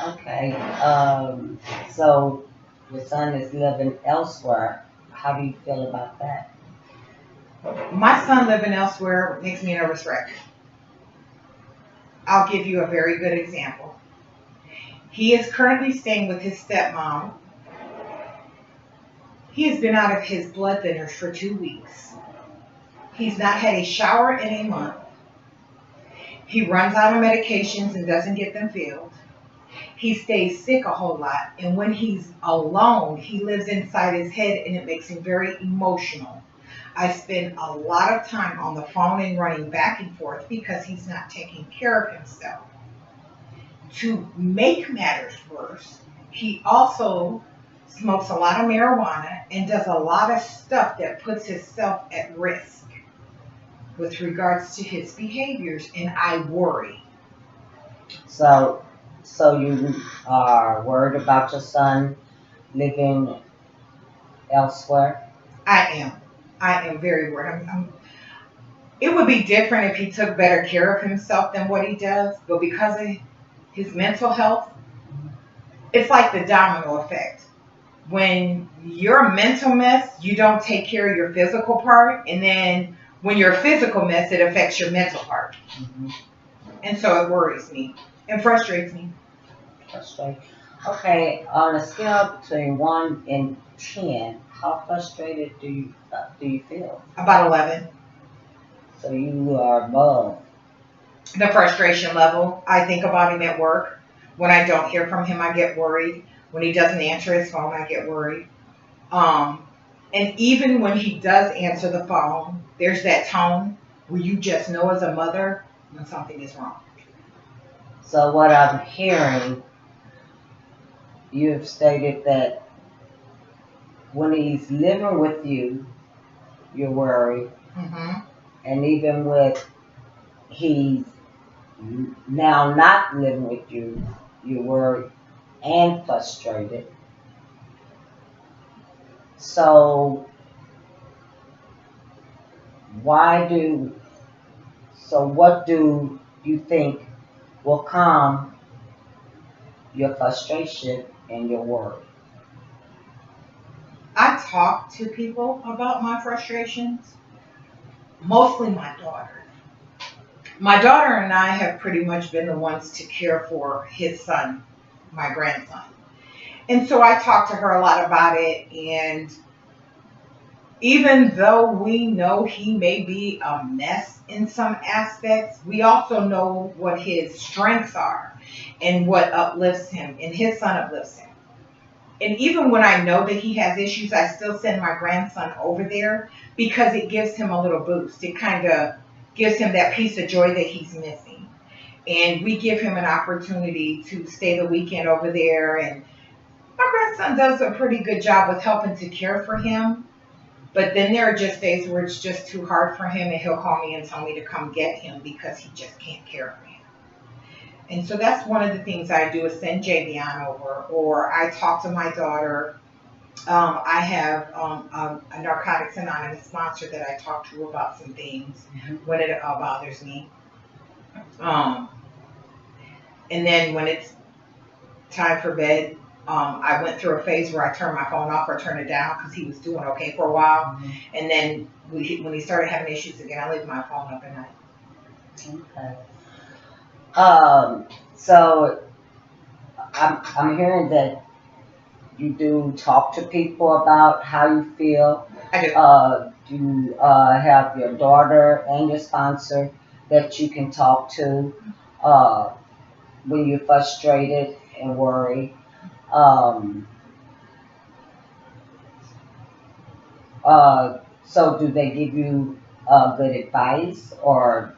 Okay. So your son is living elsewhere. How do you feel about that? My son living elsewhere makes me a nervous wreck. I'll give you a very good example. He is currently staying with his stepmom. He has been out of his blood thinners for 2 weeks. He's not had a shower in a month. He runs out of medications and doesn't get them filled. He stays sick a whole lot. And when he's alone, he lives inside his head and it makes him very emotional. I spend a lot of time on the phone and running back and forth because he's not taking care of himself. To make matters worse, he also smokes a lot of marijuana and does a lot of stuff that puts himself at risk with regards to his behaviors, and I worry. So, so you are worried about your son living elsewhere? I am. I am very worried. It would be different if he took better care of himself than what he does, but because of his mental health, it's like the domino effect. When you're a mental mess, you don't take care of your physical part, and then when you're a physical mess, it affects your mental part. Mm-hmm. And so it worries me and frustrates me. Frustrated. Okay. On a scale between 1 and 10, how frustrated do you feel? About 11. So you are above. The frustration level, I think about him at work. When I don't hear from him, I get worried. When he doesn't answer his phone, I get worried. Um, and even when he does answer the phone, there's that tone where you just know as a mother when something is wrong. So what I'm hearing, you've stated that when he's living with you, you're worried, Hmm. and even with he's now not living with you, you're worried and frustrated. So why do what do you think will calm your frustration and your worry? I talk to people about my frustrations, mostly my daughter. My daughter and I have pretty much been the ones to care for his son, my grandson. And so I talk to her a lot about it. And even though we know he may be a mess in some aspects, we also know what his strengths are and what uplifts him, and his son uplifts him. And even when I know that he has issues, I still send my grandson over there because it gives him a little boost. It kind of gives him that piece of joy that he's missing. And we give him an opportunity to stay the weekend over there. And my grandson does a pretty good job with helping to care for him. But then there are just days where it's just too hard for him, and he'll call me and tell me to come get him because he just can't care for him. And so that's one of the things I do is send Javion over, or I talk to my daughter. I have a Narcotics Anonymous sponsor that I talk to about some things when it bothers me. Um, and then when it's time for bed, I went through a phase where I turned my phone off or turned it down because he was doing okay for a while. And then when he started having issues again, I leave my phone up at night. Okay. So I'm hearing that you do talk to people about how you feel. I do. You have your daughter and your sponsor that you can talk to uh, when you're frustrated and worried. Um, so do they give you good advice or?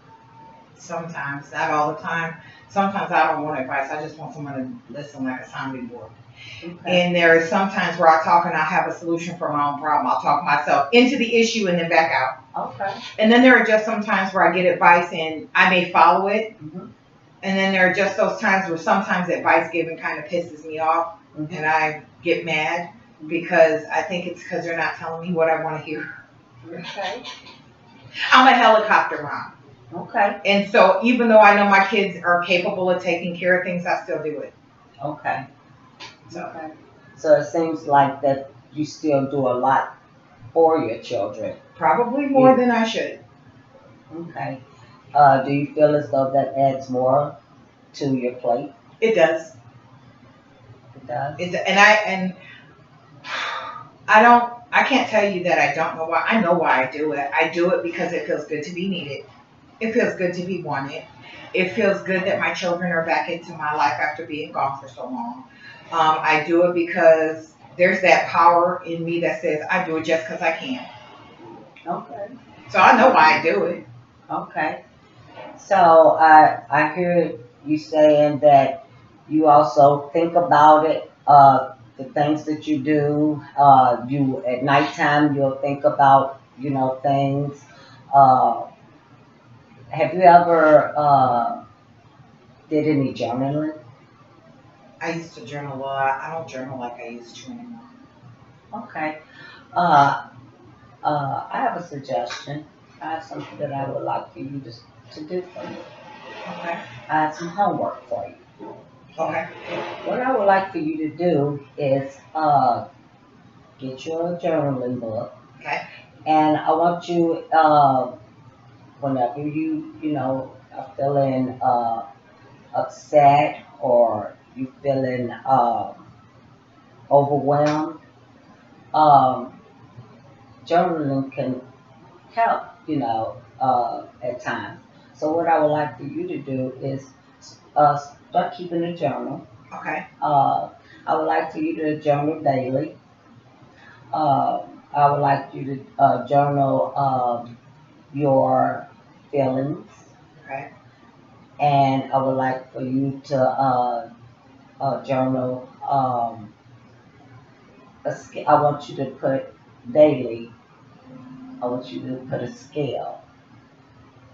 Sometimes, not all the time. Sometimes I don't want advice. I just want someone to listen like a sounding board. Okay. And there are some times where I talk and I have a solution for my own problem. I'll talk myself into the issue and then back out. Okay. And then there are just some times where I get advice and I may follow it. Mm-hmm. And then there are just those times where sometimes advice given kind of pisses me off. Mm-hmm. And I get mad because I think it's because they're not telling me what I want to hear. Okay. I'm a helicopter mom. Okay. And so even though I know my kids are capable of taking care of things, I still do it. Okay. So Okay. So it seems like that you still do a lot for your children. probably more than I should. Okay. Do you feel as though that adds more to your plate? It does. It does. And I don't. I can't tell you that I don't know why. I know why I do it. I do it because it feels good to be needed. It feels good to be wanted. It feels good that my children are back into my life after being gone for so long. I do it because there's that power in me that says I do it just because I can. Okay. So I know why I do it. Okay. So I hear you saying that you also think about it, the things that you do. You at nighttime you'll think about things. Uh, have you ever did any journaling? I used to journal a lot. I don't journal like I used to anymore. Okay. Uh, I have a suggestion. I have something that I would like for you to do for me. Okay. I have some homework for you. Okay. What I would like for you to do is get your journaling book, Okay. and I want you, whenever are feeling upset or you feeling overwhelmed, um, journaling can help, at times. So what I would like for you to do is start keeping a journal. Okay. Uh, I would like for you to journal daily. Uh, I would like you to journal your feelings, Okay. and I would like for you to journal. I want you to put daily. I want you to put a scale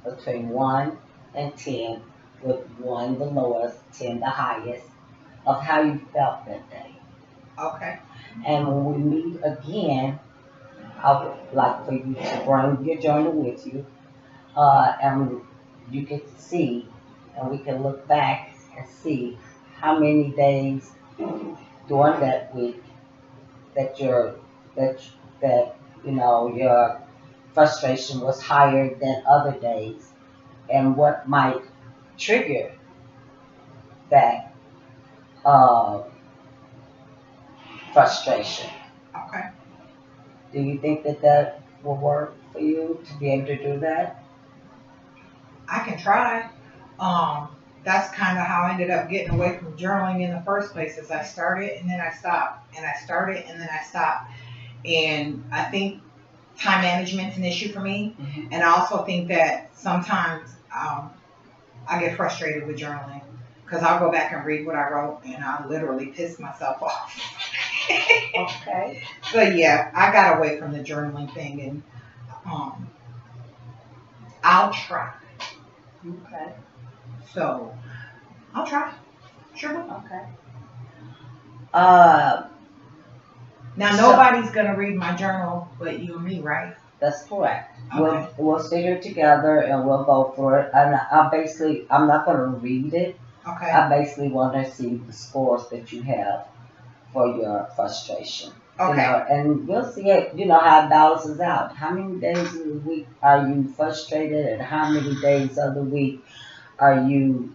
between 1 and 10, with 1 the lowest, 10 the highest, of how you felt that day. Okay. And when we meet again, I would like for you to bring your journal with you, and you can see, and we can look back and see how many days during that week that your that that your frustration was higher than other days, and what might trigger that uh, frustration. Okay. Do you think that that will work for you to be able to do that? I can try. Um, that's kind of how I ended up getting away from journaling in the first place. Is I started and then I stopped, and I started and then I stopped. And I think time management's an issue for me. Mm-hmm. And I also think that sometimes I get frustrated with journaling because I'll go back and read what I wrote and I literally piss myself off. Okay. So yeah, I got away from the journaling thing, and um, I'll try. Okay. So I'll try. Sure will. Okay. Uh, Now so nobody's gonna read my journal but you and me, right? that's correct. Okay. We'll sit here together and we'll go through it. And I'm not going to read it. Okay. I basically want to see the scores that you have for your frustration. Okay. And we'll see it, how it balances out. How many days of the week are you frustrated, and how many days of the week are you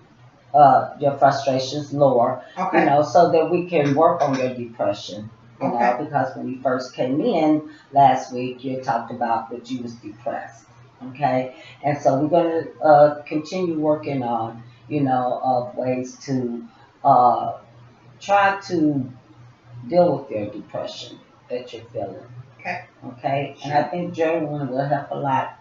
your frustrations lower, Okay. so that we can work on your depression. Okay. Because when you first came in last week, you talked about that you was depressed. Okay, and so we're going to continue working on, ways to uh, try to deal with your depression that you're feeling. Okay. Okay, and I think journaling will help a lot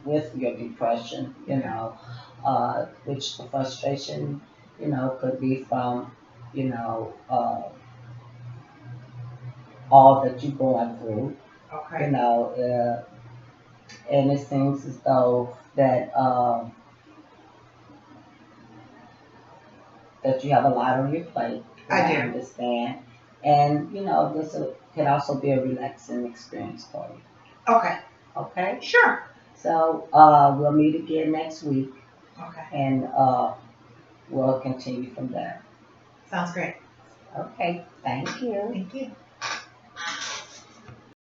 with your depression, Okay. Which the frustration, could be from, you know, uh, all that you're going through, Okay. and it seems as though that you have a lot on your plate, and I I do. understand, and can also be a relaxing experience for you. Okay. Okay, Sure. so we'll meet again next week, Okay. and we'll continue from there. Sounds great. Okay, thank you. Thank you.